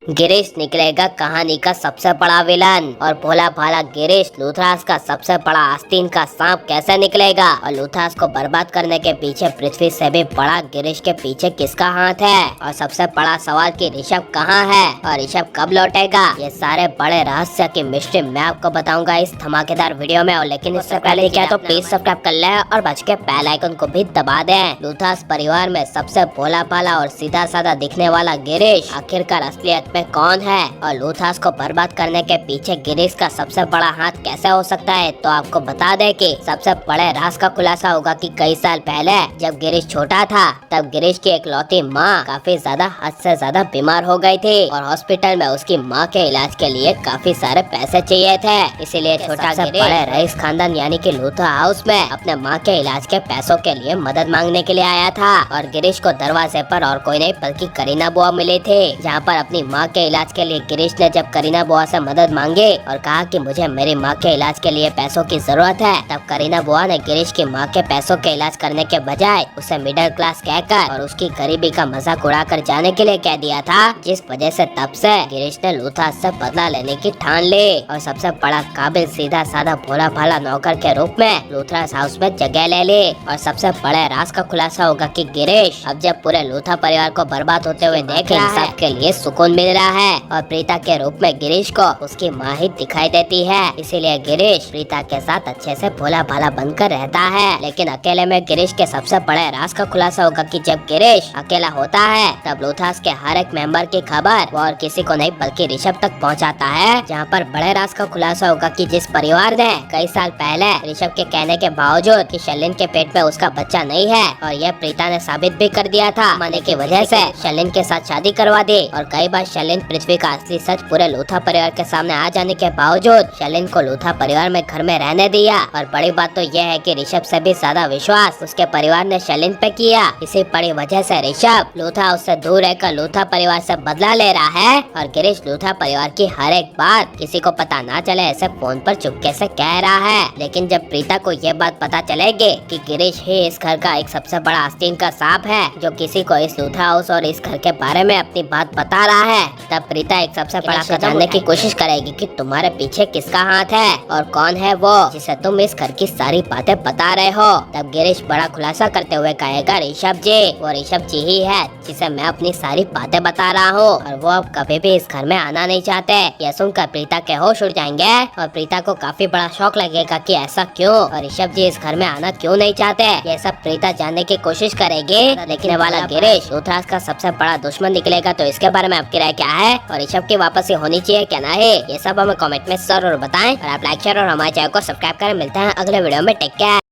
गिरीश निकलेगा कहानी का सबसे बड़ा विलन। और भोला भाला गिरीश लूथराज का सबसे बड़ा आस्तीन का सांप कैसे निकलेगा? और लूथराज को बर्बाद करने के पीछे पृथ्वी से भी बड़ा गिरीश के पीछे किसका हाथ है? और सबसे बड़ा सवाल कि ऋषभ कहाँ है और ऋषभ कब लौटेगा? ये सारे बड़े रहस्य की मिस्ट्री मैं आपको बताऊंगा इस धमाकेदार वीडियो में। और लेकिन इससे पहले क्या तो प्लीज सब्सक्राइब कर ले और बच के बेल आइकन को भी दबा दें। लूथराज परिवार में सबसे भोला भाला और सीधा साधा दिखने वाला गिरीश आखिरकार असलियत में कौन है? और लूथराज को बर्बाद करने के पीछे गिरीश का सबसे बड़ा हाथ कैसे हो सकता है? तो आपको बता दें कि सबसे बड़े राज का खुलासा होगा कि कई साल पहले जब गिरीश छोटा था तब गिरीश की इकलौती माँ काफी ज्यादा हद से ज्यादा बीमार हो गई थी और हॉस्पिटल में उसकी माँ के इलाज के लिए काफी सारे पैसे चाहिए थे। इसीलिए छोटा से बड़े रईस खानदान यानी कि लूथरा हाउस में अपने माँ के इलाज के पैसों के लिए मदद मांगने के लिए आया था। और गिरीश को दरवाजे पर और कोई नहीं बल्कि करीना बुआ मिली थी, जहाँ पर अपनी माँ के इलाज के लिए गिरीश ने जब करीना बुआ से मदद मांगी और कहा कि मुझे मेरी माँ के इलाज के लिए पैसों की जरूरत है, तब करीना बुआ ने गिरीश की माँ के पैसों के इलाज करने के बजाय उसे मिडिल क्लास कहकर और उसकी गरीबी का मजाक उड़ाकर जाने के लिए कह दिया था, जिस वजह से तब से गिरीश ने लूथराज से बदला लेने की ठान ली और सबसे बड़ा काबिल सीधा साधा भोला भाला नौकर के रूप में लूथराज हाउस में जगह ले ली। और सबसे बड़े राज का खुलासा होगा कि गिरीश अब जब पूरे लूथरा परिवार को बर्बाद होते हुए देखे सबके लिए सुकून मिल रहा है और प्रीता के रूप में गिरीश को उसकी माँ ही दिखाई देती है। इसीलिए गिरीश प्रीता के साथ अच्छे से भोला भाला बनकर रहता है। लेकिन अकेले में गिरीश के सबसे बड़े राज का खुलासा होगा कि जब गिरीश अकेला होता है तब लूथराज के हर एक मेंबर की खबर वो और किसी को नहीं बल्कि ऋषभ तक पहुंचाता है। जहां पर बड़े राज का खुलासा होगा कि जिस परिवार ने कई साल पहले ऋषभ के कहने के बावजूद कि शलिन के पेट में उसका बच्चा नहीं है और यह प्रीता ने साबित भी कर दिया था, माने की वजह से शलिन के साथ शादी करवा दी। और कई बार शलिन पृथ्वी का असली सच पूरे लूथरा परिवार के सामने आ जाने के बावजूद शलिन को लूथरा परिवार में घर में रहने दिया। और बड़ी बात तो यह है कि ऋषभ से भी ज्यादा विश्वास उसके परिवार ने शलिन पे किया। इसी बड़ी वजह से ऋषभ लूथरा उससे दूर रहकर लूथरा परिवार से बदला ले रहा है। और गिरीश लूथरा परिवार की हर एक बात किसी को पता ना चले ऐसे फोन पर चुपके से कह रहा है। लेकिन जब प्रीता को यह बात पता चलेगी कि गिरीश ही इस घर का एक सबसे बड़ा आस्तीन का सांप है जो किसी को इस लूथरा हाउस और इस घर के बारे में अपनी बात बता रहा है, तब प्रीता एक सबसे बड़ा कदम जानने की कोशिश करेगी कि तुम्हारे पीछे किसका हाथ है और कौन है वो जिसे तुम इस घर की सारी बातें बता रहे हो। तब गिरीश बड़ा खुलासा करते हुए कहेगा, ऋषभ जी, वो ऋषभ जी ही है जिसे मैं अपनी सारी बातें बता रहा हूँ और वो अब कभी भी इस घर में आना नहीं चाहते। यह सुनकर प्रीता के होश उड़ जाएंगे और प्रीता को काफी बड़ा शौक लगेगा कि ऐसा क्यों और ऋषभ जी इस घर में आना क्यों नहीं चाहते। ये सब प्रीता जानने की कोशिश करेगी। लेकिन वाला गिरीश लूथराज का सबसे बड़ा दुश्मन निकलेगा, तो इसके बारे में आपकी राय क्या है और ऋषभ की वापसी होनी चाहिए क्या नहीं, ये सब हमें कमेंट में जरूर बताएं। और आप लाइक शेयर और हमारे चैनल को सब्सक्राइब करें। मिलते हैं अगले वीडियो में। Take care.